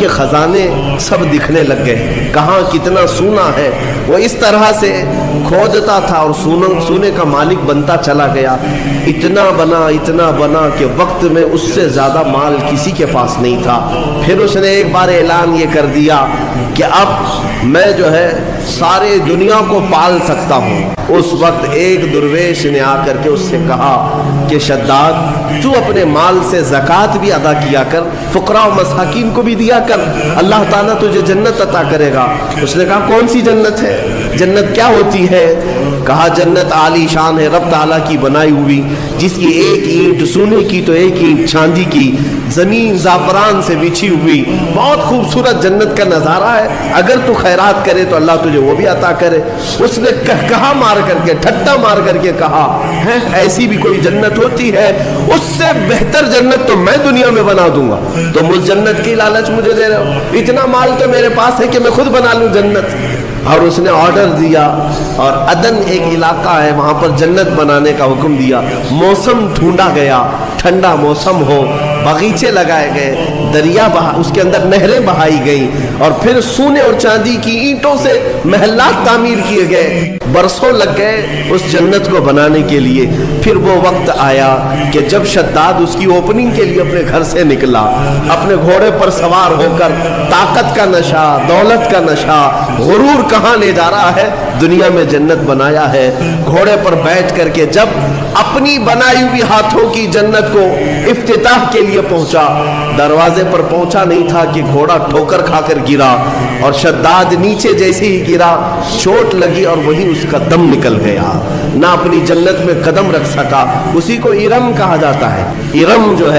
کے خزانے سب دکھنے لگ گئے، کہاں کتنا سونا ہے۔ وہ اس طرح سے کھودتا تھا اور سونے کا مالک بنتا چلا گیا، اتنا بنا کہ وقت میں اس سے زیادہ مال کسی کے پاس نہیں تھا۔ پھر اس نے ایک بار اعلان یہ کر دیا کہ اب میں جو ہے سارے دنیا کو پال سکتا ہوں۔ اس وقت ایک درویش نے آ کر کے اس سے کہا کہ شداد، تو اپنے مال سے زکوٰۃ بھی ادا کیا کر، فقراء و مساکین کو بھی دیا کر، اللہ تعالیٰ تجھے جنت عطا کرے گا۔ اس نے کہا کون سی جنت ہے؟ جنت کیا ہوتی ہے؟ کہا جنت عالی شان ہے، رب تعالیٰ کی بنائی ہوئی، جس کی ایک اینٹ سونے کی تو ایک اینٹ چاندی کی، زمین زعفران سے بچھی ہوئی، بہت خوبصورت جنت کا نظارہ ہے، اگر تو خیرات کرے تو اللہ تجھے وہ بھی عطا کرے۔ اس نے کہا مار کر کے، ٹھٹا مار کر کے کہا ہے ایسی بھی کوئی جنت ہوتی ہے؟ اس سے بہتر جنت تو میں دنیا میں بنا دوں گا، تم اس جنت کی لالچ مجھے دے رہے ہو؟ اتنا مال تو میرے پاس ہے کہ میں خود بنا لوں جنت۔ اور اس نے آرڈر دیا اور عدن ایک علاقہ ہے وہاں پر جنت بنانے کا حکم دیا۔ موسم ڈھونڈا گیا، ٹھنڈا موسم ہو، باغیچے لگائے گئے، دریا اس کے اندر نہریں بہائی گئیں، اور پھر سونے اور چاندی کی اینٹوں سے محلات تعمیر کیے گئے۔ برسوں لگ گئے اس جنت کو بنانے کے لیے۔ پھر وہ وقت آیا کہ جب شداد اس کی اوپننگ کے لیے اپنے گھر سے نکلا، اپنے گھوڑے پر سوار ہو کر، طاقت کا نشہ، دولت کا نشہ، غرور کہاں لے جا رہا ہے؟ دنیا میں جنت بنایا ہے۔ گھوڑے پر بیٹھ کر کے جب اپنی بنائی ہوئی ہاتھوں کی جنت کو افتتاح کے لیے پہنچا، دروازے پر پہنچا نہیں تھا کہ گھوڑا ٹھوکر کھا کر گرا، اور شداد نیچے جیسے ہی گرا چوٹ لگی اور وہیں اس کا دم نکل گیا، نہ اپنی جنت میں قدم رکھ سکا۔ اسی کو ارم کہا جاتا ہے۔ ارم جو ہے